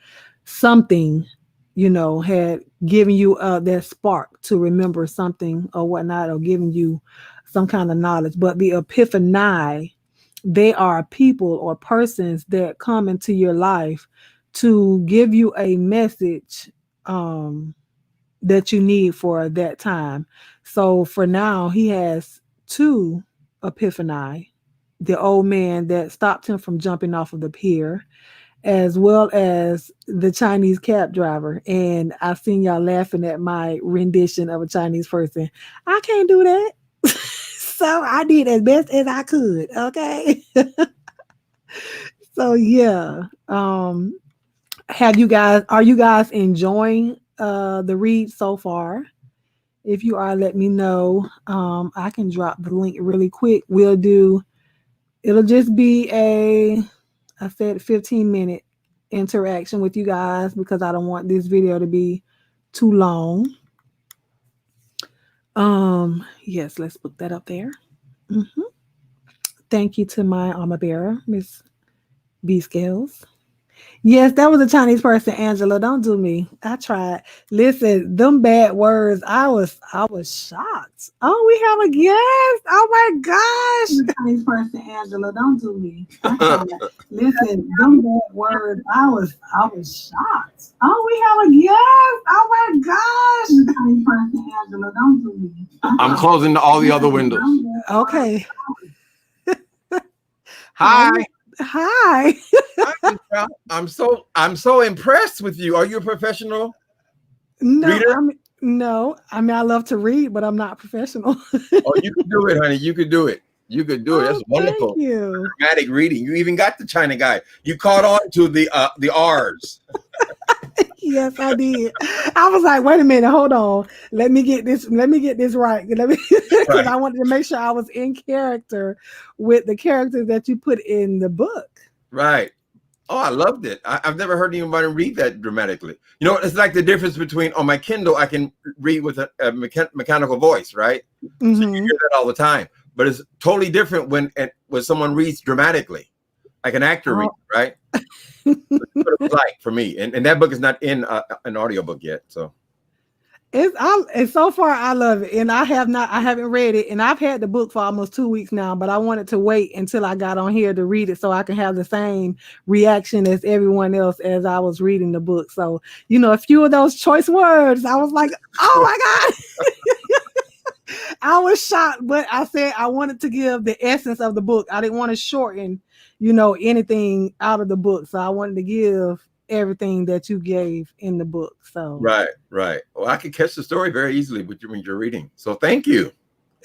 S1: given you that spark to remember something or whatnot, or giving you some kind of knowledge. But the Epiphani, they are people or persons that come into your life to give you a message that you need for that time. So for now, he has 2 Epiphani, the old man that stopped him from jumping off of the pier, as well as the Chinese cab driver. And I've seen y'all laughing at my rendition of a Chinese person. I can't do that. So I did as best as I could. Okay. So yeah. Are you guys enjoying the read so far? If you are, let me know. I can drop the link really quick. It'll just be I said 15-minute interaction with you guys, because I don't want this video to be too long. Yes, let's put that up there. Thank you to my alma bearer, Miss B Scales. Yes, that was a Chinese person, Angela. Don't do me. I tried. Listen, them bad words. I was shocked. Oh, we have a guest. Oh my gosh. Chinese person, Angela. Don't do me. I tried. Listen, them bad words. I was shocked. Oh, we have a guest. Oh my gosh. Chinese person, Angela. Don't do me.
S2: I'm closing all the other windows.
S1: Okay.
S2: Hi.
S1: Hi.
S2: I'm so impressed with you. Are you a professional reader?
S1: I love to read, but I'm not professional.
S2: Oh, you can do it, honey. You could do it. You could do it. That's wonderful.
S1: Thank you.
S2: Dramatic reading. You even got the China guy. You caught on to the R's.
S1: Yes, I did. I was like, wait a minute, hold on. Let me get this right. Because I wanted to make sure I was in character with the characters that you put in the book.
S2: Right. Oh, I loved it. I've never heard anybody read that dramatically. You know, it's like the difference between on my Kindle, I can read with a mechanical voice, right? So you hear that all the time. But it's totally different when someone reads dramatically, like an actor reads, right? That's what it was like for me. And that book is not in an audiobook yet. So
S1: it's so far I love it, and I haven't read it, and I've had the book for almost 2 weeks now, but I wanted to wait until I got on here to read it so I can have the same reaction as everyone else as I was reading the book. So, you know, a few of those choice words, I was like, oh my God. I was shocked, but I said I wanted to give the essence of the book. I didn't want to shorten, you know, anything out of the book. So I wanted to give everything that you gave in the book. So
S2: right. Well, I can catch the story very easily when you're reading. So thank you.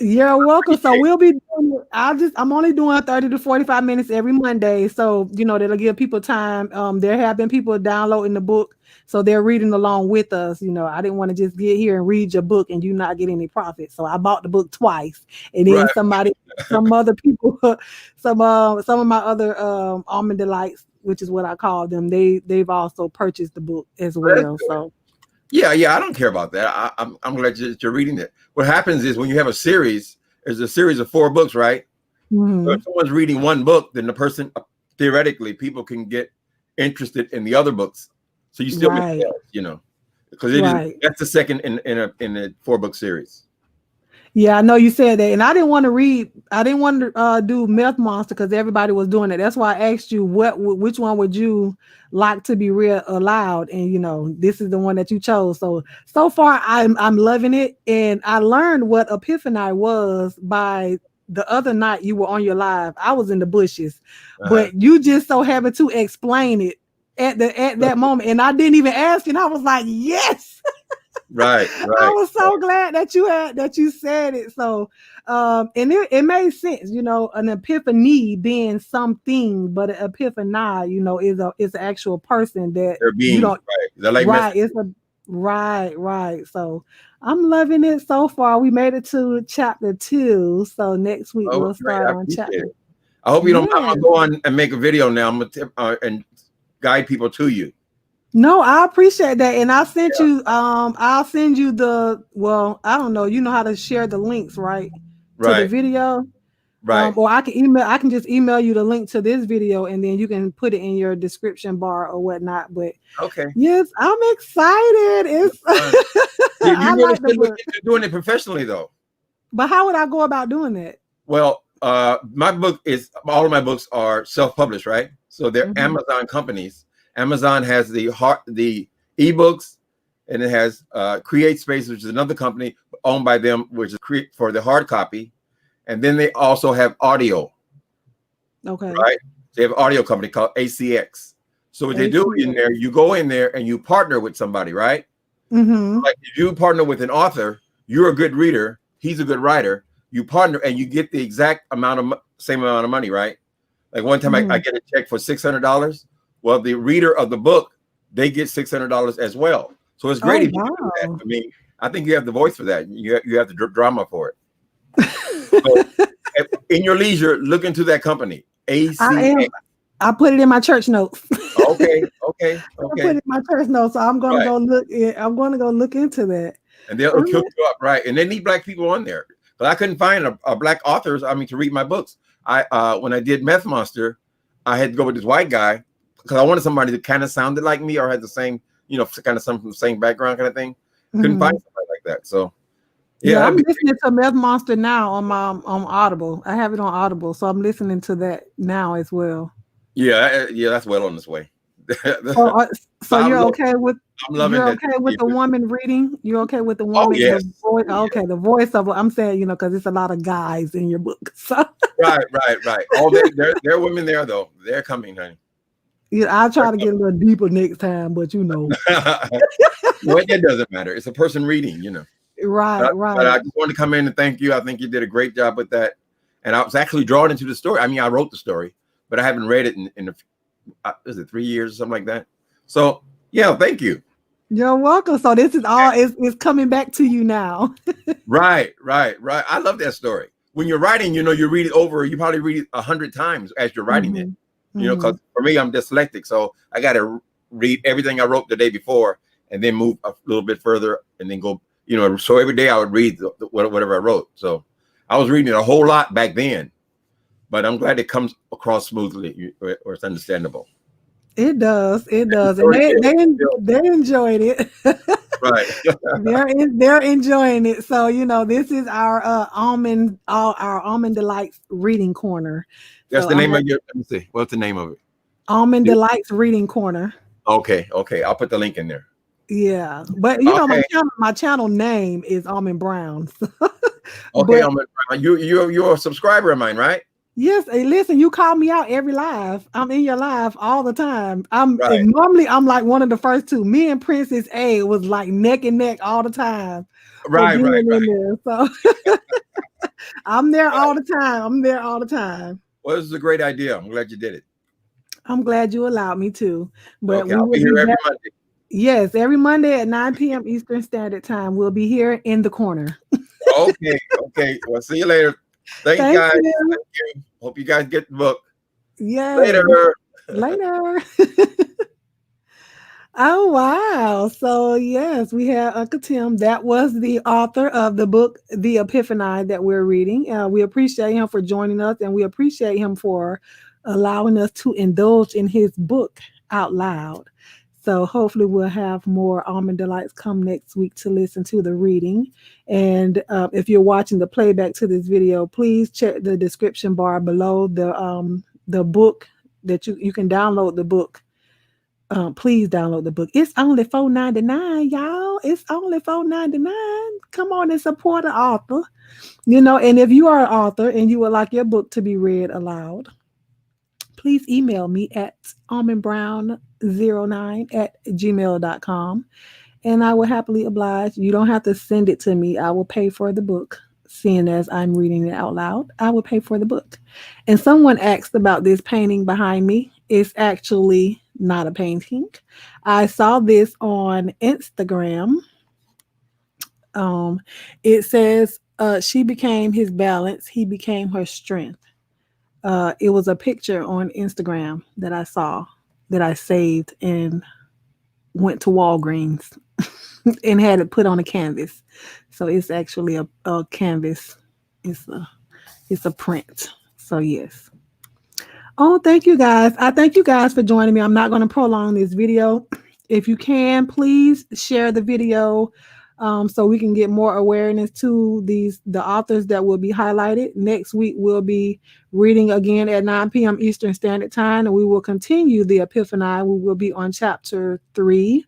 S1: You're welcome. So we'll be doing I'm only doing 30 to 45 minutes every Monday. So, you know, that'll give people time. There have been people downloading the book, so they're reading along with us. You know, I didn't want to just get here and read your book and you not get any profit. So I bought the book twice. And then some other people, some of my other Almond Delights, which is what I call them, they've also purchased the book as well. So
S2: yeah, I don't care about that. I'm glad you're reading it. What happens is when you have a series, there's a series of 4 books, right? So if someone's reading one book, then the person, theoretically, people can get interested in the other books. So you still make sales, you know, because that's the second in a 4-book series.
S1: Yeah, I know you said that, and I didn't want to do Meth Monster because everybody was doing it. That's why I asked you which one would you like to be read aloud, and you know this is the one that you chose. So far I'm loving it, and I learned what Epiphani was by the other night you were on your live. I was in the bushes, but you just so happened to explain it at that moment, and I didn't even ask, and I was like, yes.
S2: Right.
S1: I was so glad that you said it. So, and it made sense, you know, an epiphany being something, but an epiphany, you know, is an actual person that
S2: they're being,
S1: you don't,
S2: right.
S1: It's a right. So I'm loving it so far. We made it to chapter 2. So next week we'll start on chapter.
S2: I hope you don't. I'm gonna go on and make a video now. I'm gonna and guide people to you.
S1: No, I appreciate that. And I sent you, I'll send you I don't know, you know how to share the links, right? To the video.
S2: Right.
S1: Or I can just email you the link to this video and then you can put it in your description bar or whatnot. But yes, I'm excited.
S2: You're doing it professionally though.
S1: But how would I go about doing that?
S2: Well, all of my books are self-published, right? So they're Amazon companies. Amazon has the ebooks, and it has CreateSpace, which is another company owned by them, which is for the hard copy, and then they also have audio. Okay. Right. They have an audio company called ACX. So what they do in there, you go in there and you partner with somebody, right? Like if you partner with an author, you're a good reader, he's a good writer. You partner and you get the exact same amount of money, right? Like one time I get a check for $600. Well, the reader of the book, they get $600 as well. So it's great if you do that. I mean, I think you have the voice for that. You have the drama for it. So, in your leisure, look into that company. ACX.
S1: I put it in my church notes.
S2: Okay.
S1: I put it in my church notes, so I'm gonna go look. I'm gonna go look into that.
S2: And they'll kill you up, right? And they need Black people on there. But I couldn't find a Black authors. I mean, to read my books. When I did Meth Monster, I had to go with this white guy because I wanted somebody that kind of sounded like me or had the same, you know, kind of some from the same background kind of thing. Couldn't find somebody like that. So
S1: yeah, I'm listening to Meth Monster now on Audible. I have it on Audible, so I'm listening to that now as well.
S2: Yeah, that's well on its way.
S1: So you're okay with
S2: the
S1: woman reading? You're okay with the woman?
S2: Yes.
S1: The voice of I'm saying, you know, because it's a lot of guys in your book. So.
S2: Right. Oh, there are women there though. They're coming, honey.
S1: Yeah, I'll try to get a little deeper next time, but you know.
S2: Well, it doesn't matter. It's a person reading, you know.
S1: Right.
S2: But I just wanted to come in and thank you. I think you did a great job with that. And I was actually drawn into the story. I mean, I wrote the story, but I haven't read it in is it 3 years or something like that? So yeah, thank you.
S1: You're welcome. So this is all is coming back to you now.
S2: Right. I love that story. When you're writing, you know, you read it over. You probably read it 100 times as you're writing it. You know, because for me, I'm dyslexic, so I got to read everything I wrote the day before and then move a little bit further and then go. You know, so every day I would read whatever I wrote. So I was reading a whole lot back then, but I'm glad it comes across smoothly or it's understandable.
S1: It does. It does. And they enjoyed it.
S2: Right.
S1: they're enjoying it. So, you know, this is our Almond Delights Reading Corner.
S2: That's
S1: So
S2: the name of your, let me see. What's the name of it?
S1: Almond Delights Reading Corner.
S2: Okay. I'll put the link in there.
S1: Yeah. But you know, my channel name is Almond Brown.
S2: Okay, Almond Brown. You're a subscriber of mine, right?
S1: Yes, hey, listen, you call me out every live. I'm in your live all the time.
S2: Right.
S1: Normally I'm like one of the first two. Me and Princess A was like neck and neck all the time.
S2: Right.
S1: There. So I'm there all the time.
S2: Well, this is a great idea. I'm glad you did it.
S1: I'm glad you allowed me to. But
S2: okay, I'll be here every Monday.
S1: Yes, every Monday at 9 p.m. Eastern Standard Time. We'll be here in the corner.
S2: Okay. Well, see you later. Thanks, guys. Thank you. Hope you guys get the book.
S1: Yeah.
S2: Later.
S1: Oh, wow. So, yes, we have Uncle Tim. That was the author of the book, The Epiphani, that we're reading. We appreciate him for joining us, and we appreciate him for allowing us to indulge in his book out loud. So hopefully we'll have more Almond Delights come next week to listen to the reading. And if you're watching the playback to this video, please check the description bar below the book that you can download the book. Please download the book. It's only $4.99, y'all. It's only $4.99. Come on and support an author. You know, and if you are an author and you would like your book to be read aloud, please email me at almondbrown09@gmail.com, and I will happily oblige. You don't have to send it to me. I will pay for the book. Seeing as I'm reading it out loud, I will pay for the book. And someone asked about this painting behind me. It's actually not a painting. I saw this on Instagram. It says, she became his balance. He became her strength. It was a picture on Instagram that I saw, that I saved and went to Walgreens and had it put on a canvas. So it's actually a canvas. It's a print. So yes. Oh, thank you guys. I thank you guys for joining me. I'm not going to prolong this video. If you can, please share the video so we can get more awareness to the authors that will be highlighted. Next week, we'll be reading again at 9 p.m. Eastern Standard Time, and we will continue the Epiphani. We will be on chapter 3.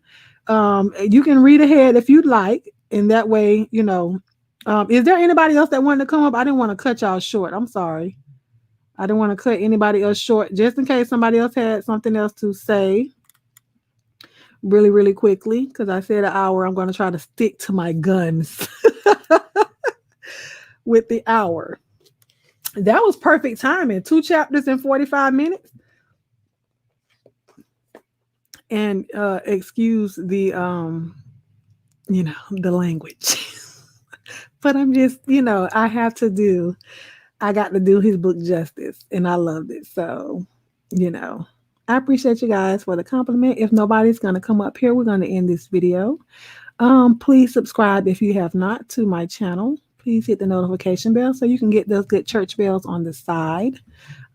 S1: You can read ahead if you'd like, and that way, you know. Is there anybody else that wanted to come up? I didn't want to cut y'all short. I'm sorry. I didn't want to cut anybody else short, just in case somebody else had something else to say. Really, really quickly, because I said an hour. I'm going to try to stick to my guns with the hour. That was perfect timing. 2 chapters in 45 minutes. And excuse the the language. But I'm just, I got to do his book justice, and I loved it. So, I appreciate you guys for the compliment. If nobody's going to come up here, we're going to end this video. Please subscribe if you have not to my channel. Please hit the notification bell so you can get those good church bells on the side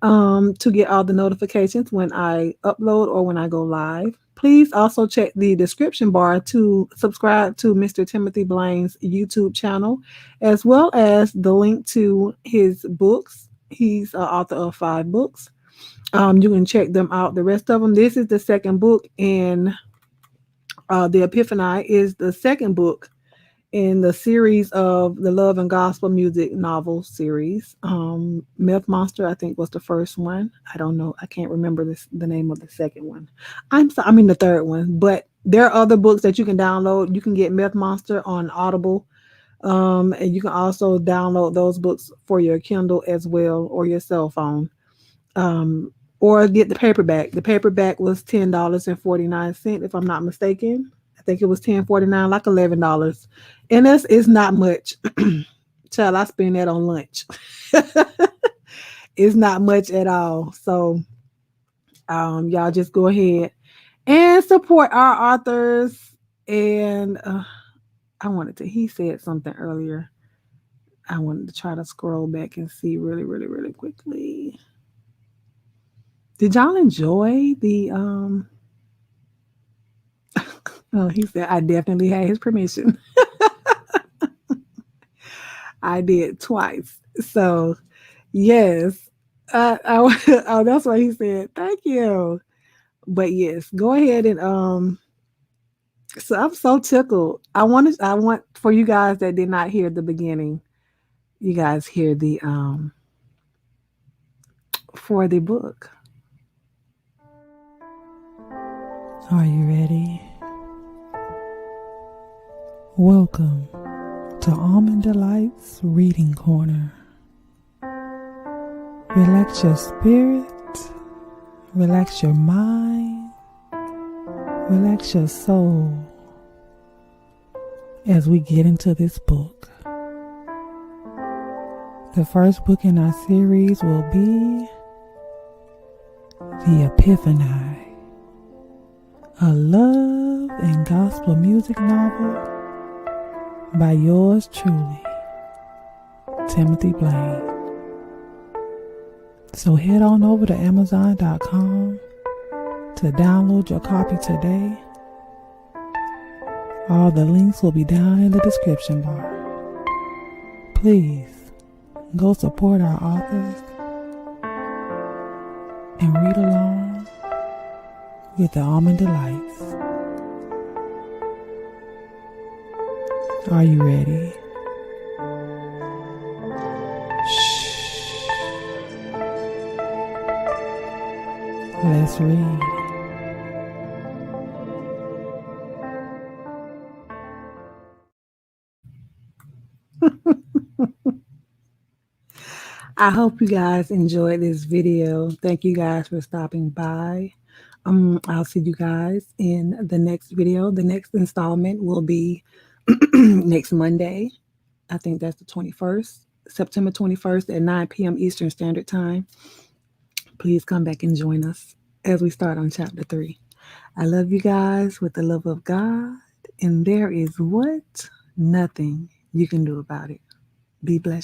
S1: to get all the notifications when I upload or when I go live. Please also check the description bar to subscribe to Mr. Timothy Blaine's YouTube channel, as well as the link to his books. He's an author of 5 books. You can check them out. The rest of them. This is the second book in The Epiphani is the second book in the series of the Love and Gospel Music novel series. Myth Monster, I think, was the first one. I don't know. I can't remember the name of the second one. The third one. But there are other books that you can download. You can get Myth Monster on Audible. And you can also download those books for your Kindle as well, or your cell phone. Or get the paperback. The paperback was $10.49, if I'm not mistaken. I think it was $10.49, like $11. And it's not much. Child, I spend that on lunch. It's not much at all. So Y'all just go ahead and support our authors. And I wanted to, he said something earlier. I wanted to try to scroll back and see really, really, really quickly. Did y'all enjoy the oh, he said I definitely had his permission. I did twice. So yes. Oh, that's why he said thank you. But yes, go ahead and so I'm so tickled. I want for you guys that did not hear the beginning, you guys hear the for the book. Are you ready? Welcome to Almond Delights Reading Corner. Relax your spirit, relax your mind, relax your soul as we get into this book. The first book in our series will be The Epiphani, a love and gospel music novel by yours truly, Timothy Blaine. So head on over to Amazon.com to download your copy today. All the links will be down in the description bar. Please go support our authors and read along with the Almond Delights. Are you ready? Shh. Let's read. I hope you guys enjoyed this video. Thank you guys for stopping by. I'll see you guys in the next video. The next installment will be next Monday. I think that's the 21st, September 21st at 9 p.m. Eastern Standard Time. Please come back and join us as we start on chapter 3. I love you guys with the love of God, and there is what? Nothing you can do about it. Be blessed.